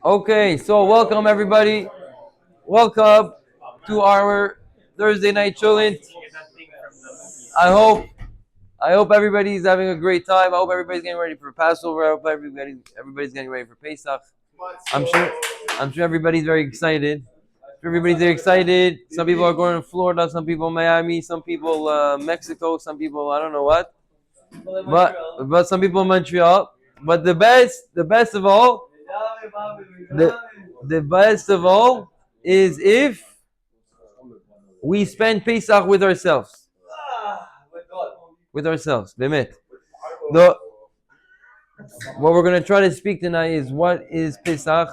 Okay, so welcome everybody. Welcome to our Thursday night chillin'. I hope I hope everybody's having a great time. I hope everybody's getting ready for Passover. I hope everybody's getting ready for Pesach. I'm sure I'm sure everybody's very excited. Everybody's very excited. Some people are going to Florida, some people Miami, some people Mexico, some people I don't know what. But some people in Montreal. But the best of all, the the best of all is if we spend Pesach with ourselves. With ourselves. Bemet. The what we're gonna try to speak tonight is what is Pesach,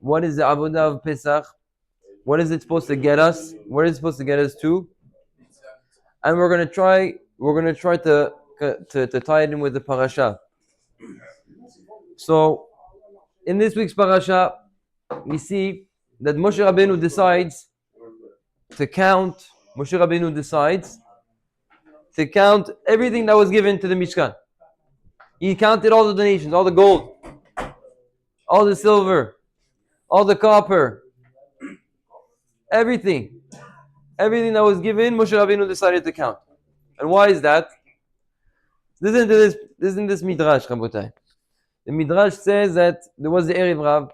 what is the Avodah of Pesach, what is it supposed to get us, what is it supposed to get us to, and we're gonna try to tie it in with the parasha. So in this week's parasha, we see that Moshe Rabbeinu decides to count. Moshe Rabbeinu decides to count everything that was given to the Mishkan. He counted all the donations, all the gold, all the silver, all the copper, everything. Everything that was given, Moshe Rabbeinu decided to count. And why is that? Listen to this Midrash, Rabotai. The Midrash says that there was the Erev Rav.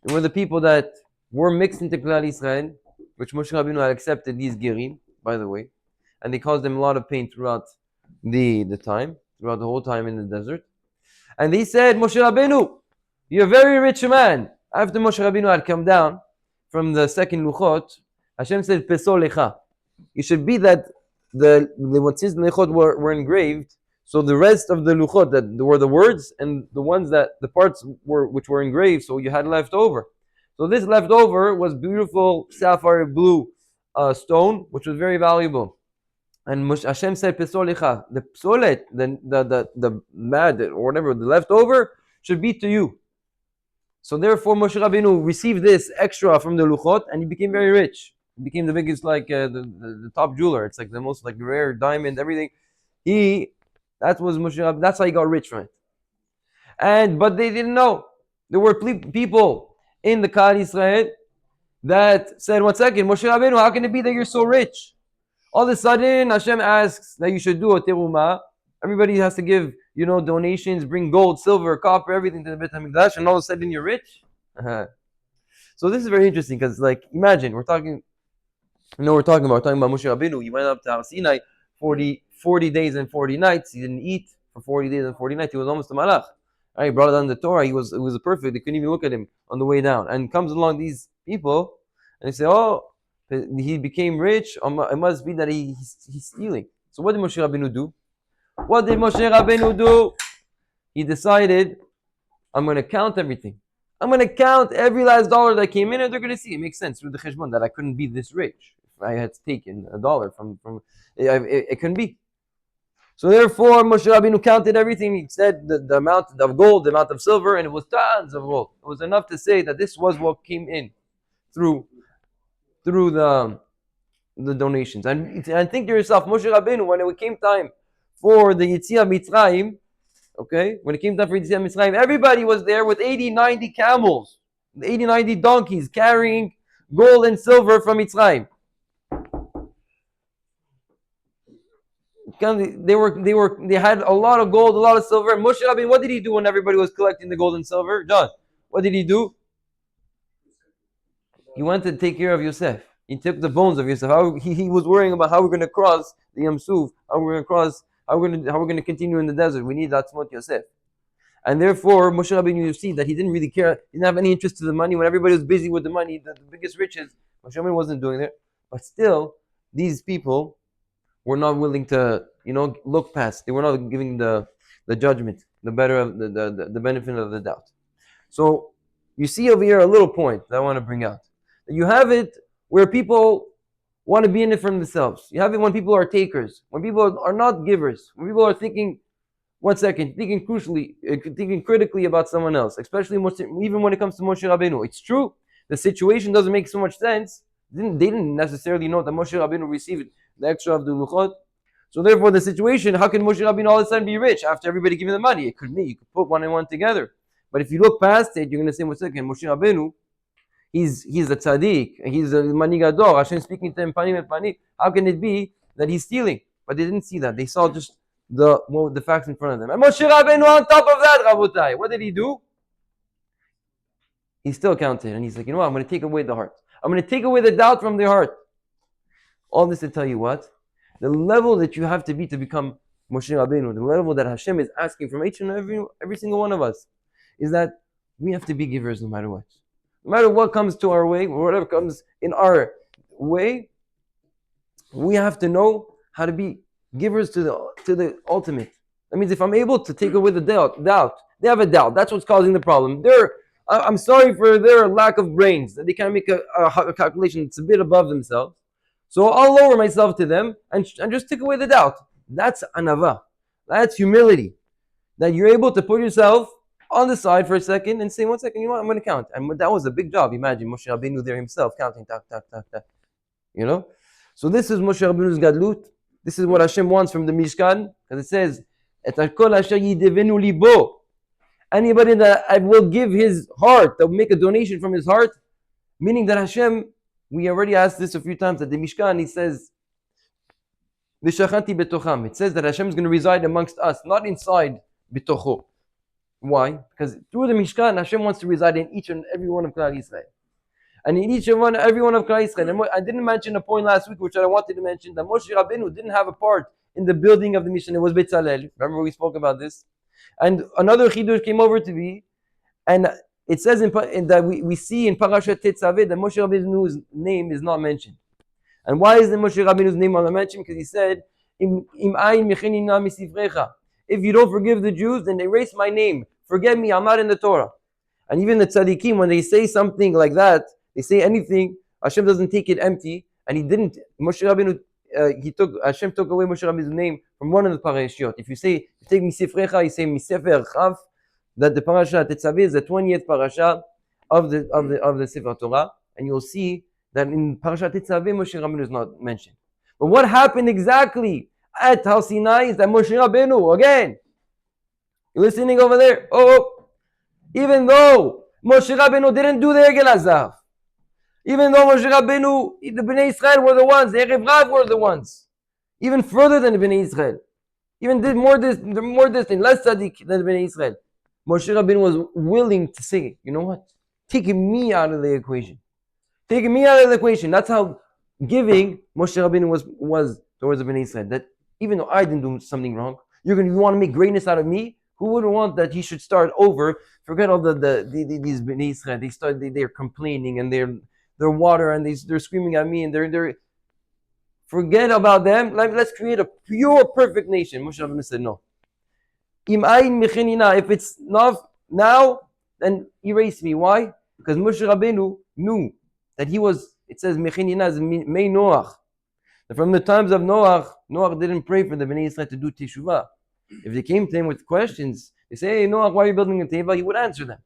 There were the people that were mixed into Klal Israel, which Moshe Rabbeinu had accepted these Gerim, by the way. And they caused them a lot of pain throughout the time, throughout the whole time in the desert. And they said, Moshe Rabbeinu, you're a very rich man. After Moshe Rabbeinu had come down from the second Luchot, Hashem said, Peso lecha. It should be that since the Luchot were engraved, so the rest of the Luchot, that were the words and the parts which were engraved, so you had left over. So this leftover was beautiful sapphire blue stone, which was very valuable. And Hashem said, Peso lecha. The psolet, the mad or whatever, the leftover should be to you. So therefore, Moshe Rabbeinu received this extra from the Luchot, and he became very rich. He became the biggest, the top jeweler. It's like the most rare diamond, everything. That was Moshe Rabbeinu. That's how he got rich from it. But they didn't know. There were people in the Klal Israel that said, "1 second, Moshe Rabbeinu, how can it be that you're so rich?" All of a sudden, Hashem asks that you should do a teruma. Everybody has to give, donations, bring gold, silver, copper, everything to the Beit HaMikdash, and all of a sudden you're rich. So this is very interesting because, imagine we're talking about Moshe Rabbeinu. He went up to Har Sinai 40 days and 40 nights. He didn't eat for 40 days and 40 nights. He was almost a malach. He brought down the Torah. It was a perfect. They couldn't even look at him on the way down. And comes along these people, and they say, "Oh, he became rich. It must be that he's stealing." So what did Moshe Rabbeinu do? He decided, I'm going to count everything. I'm going to count every last dollar that came in, and they're going to see. It makes sense through the cheshbon that I couldn't be this rich if I had taken a dollar from it couldn't be. So therefore, Moshe Rabbeinu counted everything. He said the amount of gold, the amount of silver, and it was tons of gold. It was enough to say that this was what came in through the donations. And think to yourself, Moshe Rabbeinu, when it came time for the Yetziat Mitzrayim, when it came time for Yetziat Mitzrayim, everybody was there with 80, 90 camels, 80, 90 donkeys carrying gold and silver from Mitzrayim. They had a lot of gold, a lot of silver. And Moshe Rabbeinu, what did he do when everybody was collecting the gold and silver? John, what did he do? He went to take care of Yosef. He took the bones of Yosef. He was worrying about how we're going to cross the Yam Suf, how we're going to continue in the desert. We need Atzmot Yosef. And therefore, Moshe Rabbeinu, you see that he didn't really care. He didn't have any interest in the money. When everybody was busy with the money, the biggest riches, Moshe Rabbeinu wasn't doing it. But still, these people were not willing to, look past. They were not giving the judgment, the benefit of the doubt. So you see over here a little point that I want to bring out. You have it where people want to be in it for themselves. You have it when people are takers, when people are not givers, when people are thinking, thinking critically about someone else, especially even when it comes to Moshe Rabbeinu. It's true, the situation doesn't make so much sense. They didn't necessarily know that Moshe Rabbeinu received the extra of the Luchot. So therefore, the situation, how can Moshe Rabbeinu all of a sudden be rich after everybody giving the money? It could be, you could put one and one together. But if you look past it, you're going to say, one second, Moshe Rabbeinu, he's a tzaddik, he's a manigador, Hashem speaking to him, panim and panim. How can it be that he's stealing? But they didn't see that. They saw just the facts in front of them. And Moshe Rabbeinu on top of that, Rabotai, what did he do? He still counted, and he's like, you know what, I'm going to take away the heart. I'm going to take away the doubt from their heart. All this to tell you what? The level that you have to be to become Moshe Rabbeinu, the level that Hashem is asking from each and every single one of us, is that we have to be givers no matter what. No matter what comes to our way, or whatever comes in our way, we have to know how to be givers to the ultimate. That means if I'm able to take away the doubt, they have a doubt. That's what's causing the problem. I'm sorry for their lack of brains, that they can't make a calculation that's a bit above themselves. So I'll lower myself to them and just take away the doubt. That's anava. That's humility. That you're able to put yourself on the side for a second and say, 1 second, you know what, I'm going to count. And that was a big job. Imagine Moshe Rabbeinu there himself counting, tak, tak, tak, tak. You know? So this is Moshe Rabbeinu's gadlut. This is what Hashem wants from the Mishkan. Because it says, Et hakol asher yidevenu libo. Anybody that I will give his heart, that will make a donation from his heart, meaning that Hashem, we already asked this a few times at the Mishkan, he says, V'shachanti betocham. It says that Hashem is going to reside amongst us, not inside betocho. Why? Because through the Mishkan, Hashem wants to reside in each and every one of Klal Yisrael. And in every one of Klal Yisrael. And I didn't mention a point last week, which I wanted to mention, that Moshe Rabbeinu didn't have a part in the building of the Mishkan. It was Betzalel. Remember we spoke about this? And another chidush came over to me, and it says that we see in Parashat Tetzaveh that Moshe Rabbeinu's name is not mentioned. And why is the Moshe Rabbeinu's name not mentioned? Because he said, Im ayin mechenina misifrecha. If you don't forgive the Jews, then erase my name. Forget me, I'm not in the Torah. And even the tzaddikim, when they say something like that, they say anything, Hashem doesn't take it empty. And he didn't. Moshe Rabbeinu, Hashem took away Moshe Rabbeinu's name from one of the parashiyot. If you take Misifrecha, you say Misefer Chav, that the Parashat Tetzaveh is the 20th parasha of the Sefer Torah, and you'll see that in Parashat Tetzaveh Moshe Rabbeinu is not mentioned. But what happened exactly at Har Sinai is that Moshe Rabbeinu, again, you're listening over there? Even though Moshe Rabbeinu didn't do the Egel Hazav, even though Moshe Rabbeinu, the Bnei Israel were the ones, the Erev Rav were the ones, even further than the Bnei Israel, even did more distant, less tzaddik than the Bnei Israel. Moshe Rabbeinu was willing to say, you know what? Taking me out of the equation. Taking me out of the equation. That's how giving Moshe Rabbeinu was towards the Bnei Israel. That even though I didn't do something wrong, you want to make greatness out of me? Who wouldn't want that he should start over? Forget all these Bnei Israel. They're complaining and they're water and they're screaming at me and they're forget about them. Let's create a pure, perfect nation. Moshe Rabbeinu said no. If it's not now, then erase me. Why? Because Moshe Rabbeinu knew that he was, it says Mechenina is Mei Noach. From the times of Noach didn't pray for the Bnei Israel to do Teshuvah. If they came to him with questions, they say, hey Noach, why are you building a teva? He would answer them.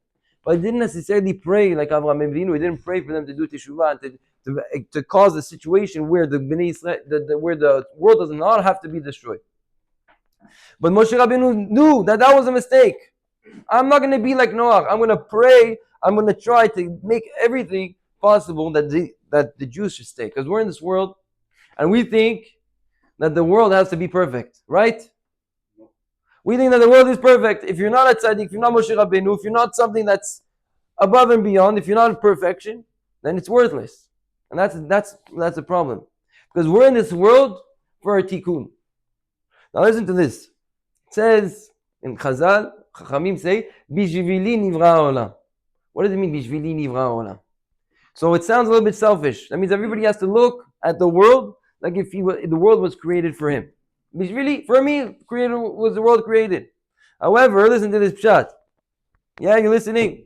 But he didn't necessarily pray like Avraham Avinu. He didn't pray for them to do Teshuvah and to cause a situation where the Bnei Israel, where the world does not have to be destroyed. But Moshe Rabbeinu knew that was a mistake. I'm not going to be like Noach. I'm going to pray. I'm going to try to make everything possible that the Jews should stay. Because we're in this world and we think that the world has to be perfect, right? We think that the world is perfect. If you're not a tzaddik, if you're not Moshe Rabbeinu, if you're not something that's above and beyond, if you're not in perfection, then it's worthless. And that's a problem. Because we're in this world for a tikkun. Now listen to this. It says in Chazal, Chachamim say, Bishvili nivra olam. What does it mean, Bishvili nivra olam? So it sounds a little bit selfish. That means everybody has to look at the world like if the world was created for him. Bishvili, for me, was the world created. However, listen to this pshat. Yeah, you're listening?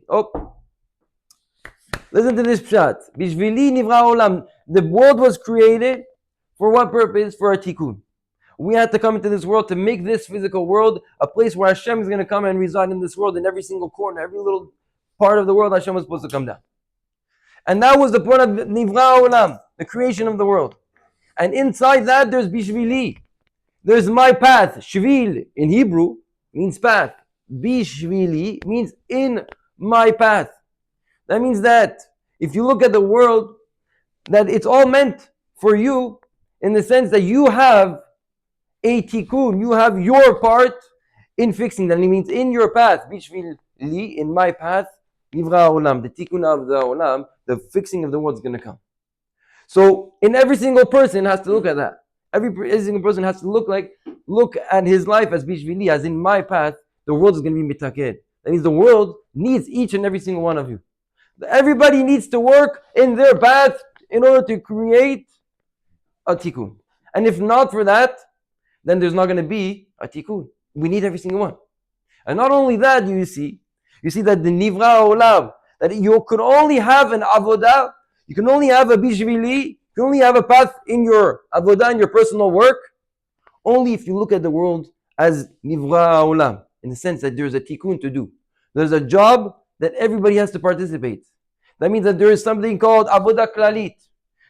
Listen to this pshat. Bishvili nivra olam. The world was created for what purpose? For a tikkun. We had to come into this world to make this physical world a place where Hashem is going to come and reside in this world. In every single corner, every little part of the world, Hashem was supposed to come down. And that was the point of Nivra Olam, the creation of the world. And inside that, there's Bishvili. There's my path. Shvil in Hebrew means path. bishvili means in my path. That means that if you look at the world, that it's all meant for you in the sense that you have a tikkun, you have your part in fixing that. It means in your path, bishvili, in my path, nivra olam, the tikkun of the olam, the fixing of the world is going to come. So, in every single person has to look at that. Every single person has to look at his life as bishvili, as in my path, the world is going to be mitaked. That means the world needs each and every single one of you. Everybody needs to work in their path in order to create a tikkun. And if not for that, then there's not going to be a tikkun. We need every single one. And not only that, you see that the nivra olam, that you could only have an avodah, you can only have a bishvili, you can only have a path in your avodah, in your personal work, only if you look at the world as nivra olam, in the sense that there's a tikkun to do. There's a job that everybody has to participate. That means that there is something called avodah klalit,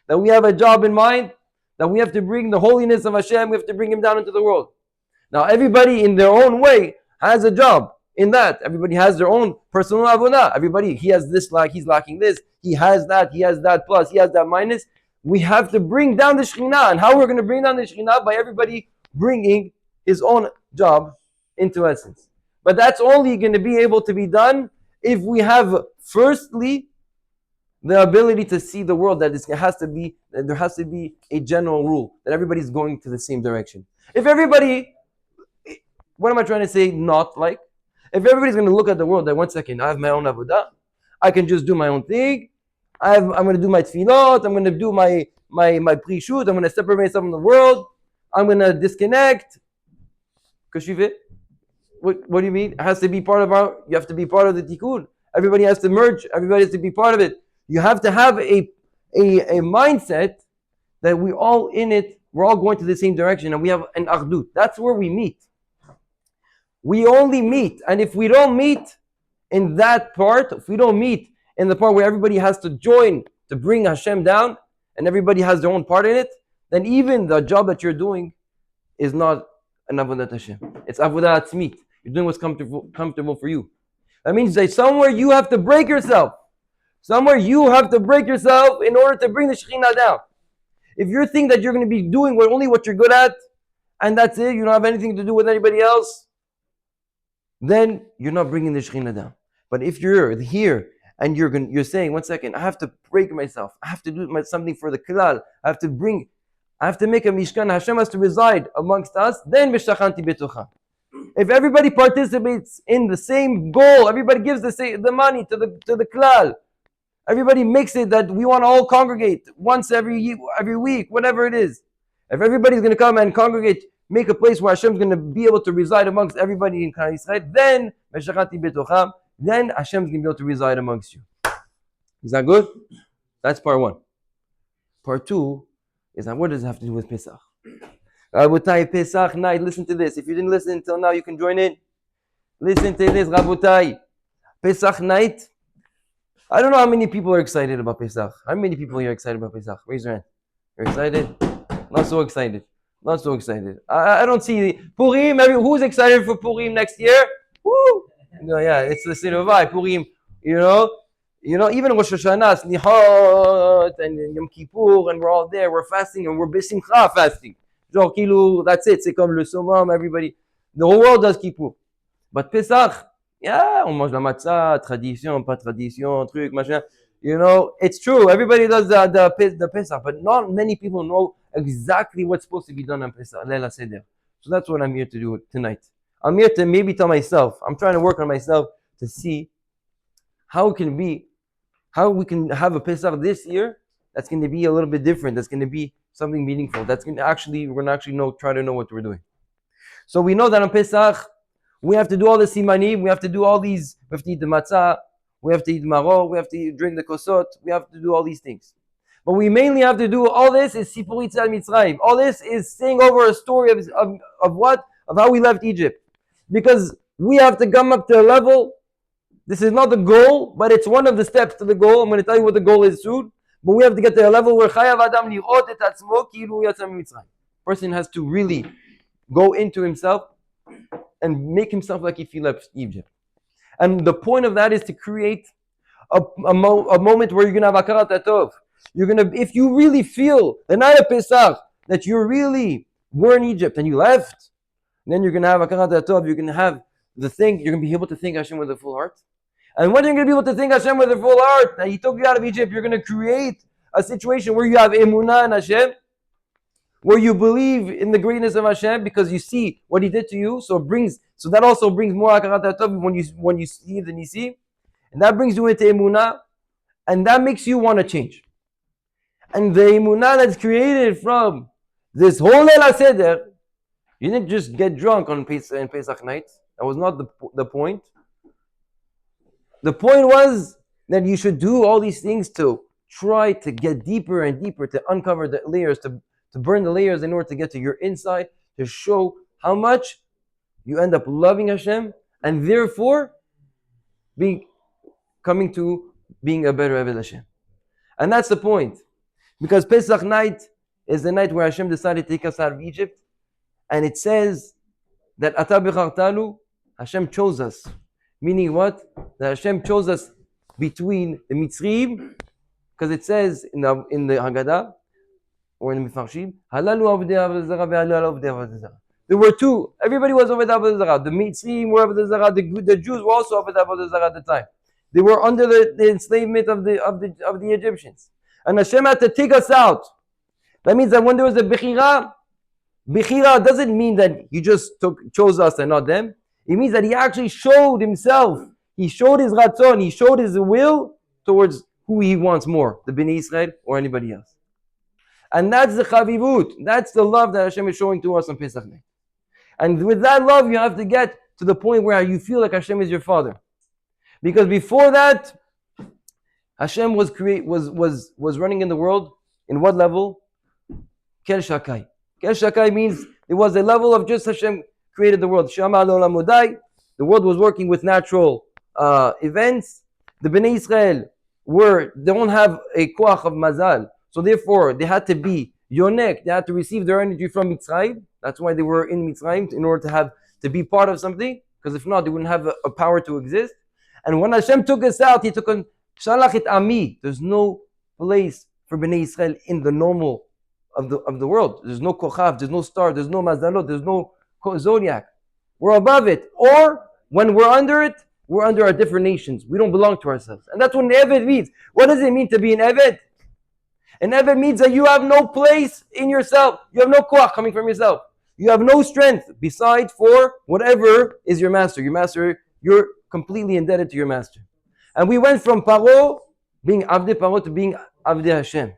that we have a job in mind, that we have to bring the holiness of Hashem, we have to bring Him down into the world. Now everybody in their own way has a job in that. Everybody has their own personal avodah. Everybody, he has this lack, he's lacking this, he has that plus, he has that minus. We have to bring down the Shekhinah. And how we're going to bring down the Shekhinah? By everybody bringing his own job into essence. But that's only going to be able to be done if we have, firstly, the ability to see the world, that there has to be a general rule, that everybody's going to the same direction. If everybody, what am I trying to say, not like? If everybody's going to look at the world, that 1 second, I have my own avodah, I can just do my own thing, I'm going to do my tefillot, I'm going to do my pre-shoot, I'm going to separate myself from the world, I'm going to disconnect. What do you mean? It has to be part of you have to be part of the tikkun. Everybody has to merge, everybody has to be part of it. You have to have a mindset that we all in it, we're all going to the same direction, and we have an achdut. That's where we meet. We only meet, and if we don't meet in that part, if we don't meet in the part where everybody has to join to bring Hashem down, and everybody has their own part in it, then even the job that you're doing is not an avodat Hashem. It's avodat atzmit. You're doing what's comfortable for you. That means that somewhere you have to break yourself. Somewhere you have to break yourself in order to bring the Shekhinah down. If you think that you're going to be doing only what you're good at, and that's it, you don't have anything to do with anybody else, then you're not bringing the Shekhinah down. But if you're here and you're saying, 1 second, I have to break myself, I have to do something for the Klal, I have to make a Mishkan, Hashem has to reside amongst us, then Meshachanti Betocha. If everybody participates in the same goal, everybody gives the money to the Klal, everybody makes it that we want to all congregate once every week, whatever it is. If everybody's going to come and congregate, make a place where Hashem's going to be able to reside amongst everybody in Klal Yisrael, then Meshachati Betocham, then Hashem's going to be able to reside amongst you. Is that good? That's part one. Part two is that what does it have to do with Pesach? Rabotai, Pesach night, listen to this. If you didn't listen until now, you can join in. Listen to this, Rabotai. Pesach night. I don't know how many people are excited about Pesach. How many people here are excited about Pesach? Raise your hand. You're excited? Not so excited. Not so excited. I don't see Purim. Who's excited for Purim next year? Woo! No, yeah, it's the Sinavai, Purim. You know, even Rosh Hashanah, Slichot, and Yom Kippur, and we're all there. We're fasting, and we're besimcha fasting. Genre, that's it. C'est comme le summum. Everybody, the whole world does Kippur. But Pesach, yeah, on mange la matzah, tradition, pas tradition, truc, machin. You know, it's true. Everybody does the Pesach, but not many people know exactly what's supposed to be done on Pesach, Leila Seder. So that's what I'm here to do tonight. I'm here to maybe tell myself, I'm trying to work on myself to see how we can have a Pesach this year that's going to be a little bit different, that's going to be something meaningful, we're going to actually try to know what we're doing. So we know that on Pesach, we have to do all the simanim, we have to do all these, we have to eat the matzah, we have to eat maror, we have to drink the kosot, we have to do all these things. But we mainly have to do all this is Sipur Yetziat Mitzrayim. All this is saying over a story of what? Of how we left Egypt. Because we have to come up to a level, this is not the goal, but it's one of the steps to the goal. I'm going to tell you what the goal is soon. But we have to get to a level where Chayav Adam Lirot Et Atzmo Kilu Yatsa Mitzrayim. Person has to really go into himself and make himself like if he left Egypt. And the point of that is to create a moment where you're gonna have akarat atov. You're gonna, if you really feel the night of Pesach that you really were in Egypt and you left, then you're gonna have akarat atov. You're gonna have the thing. You're gonna be able to thank Hashem with a full heart. And when you're gonna be able to thank Hashem with a full heart, that He took you out of Egypt, you're gonna create a situation where you have emunah in Hashem, where you believe in the greatness of Hashem because you see what He did to you. So that also brings more akarat atov when you see the nisi, and that brings you into emunah, and that makes you want to change. And the emunah that's created from this whole Leil HaSeder, you didn't just get drunk on Pesach night. That was not the point. The point was that you should do all these things to try to get deeper and deeper, to uncover the layers, to burn the layers in order to get to your inside, to show how much you end up loving Hashem, and therefore coming to being a better Eved Hashem. And that's the point. Because Pesach night is the night where Hashem decided to take us out of Egypt. And it says that Ata b'chartalu, Hashem chose us. Meaning what? That Hashem chose us between the Mitzrim, because it says in the Haggadah, or in the Mefarshim, Halalu avdei avodah zara ve'halalu avdei avodah zara. There were two. Everybody was avodah avodah zara. The Mitzrim were avodah zara. The Jews were also avodah avodah zara at the time. They were under the enslavement of the Egyptians. And Hashem had to take us out. That means that when there was a Bechira doesn't mean that He just chose us and not them. It means that He actually showed Himself. He showed His Ratzon. He showed His will towards who He wants more, the Bnei Israel or anybody else. And that's the Chavivut. That's the love that Hashem is showing to us on Pesach night. And with that love, you have to get to the point where you feel like Hashem is your Father. Because before that, Hashem was running in the world in what level? Kel Shakai. Kel Shakai means it was a level of just Hashem created the world. Shama lo lamodai. The world was working with natural events. The Bnei Israel don't have a koach of mazal, so therefore they had to be yonek. They had to receive their energy from Mitzrayim. That's why they were in Mitzrayim, in order to be part of something. Because if not, they wouldn't have a power to exist. And when Hashem took us out, He took on Shalach et Ami. There's no place for Bnei Israel in the normal of the world. There's no kochav, there's no star, there's no mazalot, there's no zodiac. We're above it. Or when we're under it, we're under our different nations. We don't belong to ourselves. And that's what an Eved means. What does it mean to be an Eved? An Eved means that you have no place in yourself. You have no koach coming from yourself. You have no strength beside for whatever is your master. Your master, you're completely indebted to your master. And we went from Paro, being Avdei Paro, to being Avdei Hashem.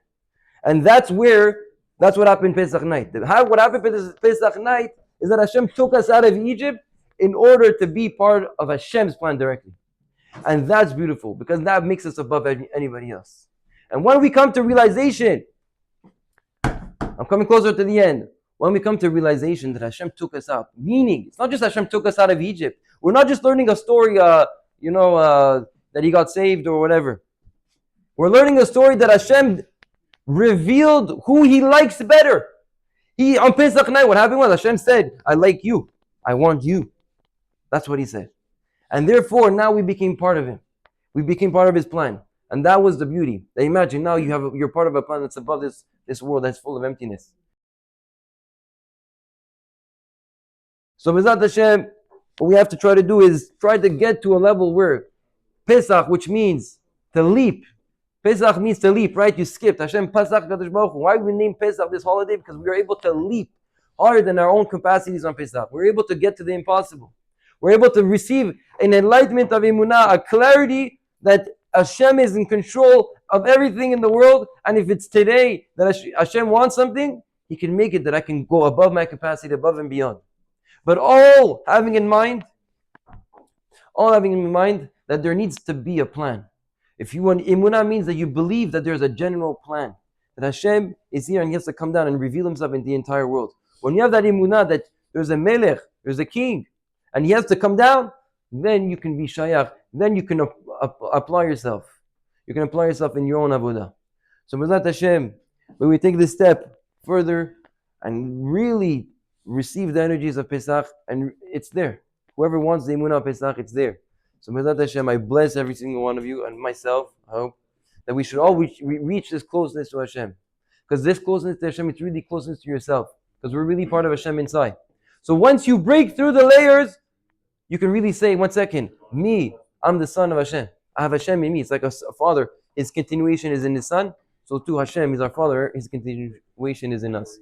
And that's what happened Pesach night. What happened Pesach night is that Hashem took us out of Egypt in order to be part of Hashem's plan directly. And that's beautiful, because that makes us above anybody else. And when we come to realization, I'm coming closer to the end. When we come to realization that Hashem took us out, meaning it's not just Hashem took us out of Egypt. We're not just learning a story, that He got saved or whatever. We're learning a story that Hashem revealed who He likes better. On Pesach night, what happened was Hashem said, I like you. I want you. That's what He said. And therefore, now we became part of Him. We became part of His plan. And that was the beauty. Now imagine now you're part of a plan that's above this world that's full of emptiness. So B'ezrat Hashem, what we have to try to do is try to get to a level where Pesach, which means to leap. Pesach means to leap, right? You skipped. Hashem Pesach Kadosh Baruch Hu. Why we name Pesach this holiday? Because we are able to leap higher than our own capacities on Pesach. We're able to get to the impossible. We're able to receive an enlightenment of emunah, a clarity that Hashem is in control of everything in the world. And if it's today that Hashem wants something, He can make it that I can go above my capacity, above and beyond. But all having in mind that there needs to be a plan. If you want, emunah means that you believe that there's a general plan, that Hashem is here and He has to come down and reveal Himself in the entire world. When you have that emunah that there's a melech, there's a king, and He has to come down, then you can be shayach. Then you can apply yourself. You can apply yourself in your own avodah. So B'ezrat Hashem, when we take this step further and really receive the energies of Pesach, and it's there. Whoever wants the Emunah Pesach, it's there. So Mezat Hashem, I bless every single one of you and myself. I hope that we should all reach this closeness to Hashem. Because this closeness to Hashem, it's really closeness to yourself. Because we're really part of Hashem inside. So once you break through the layers, you can really say, 1 second, me, I'm the son of Hashem. I have Hashem in me. It's like a father. His continuation is in his son. So too Hashem is our father. His continuation is in us.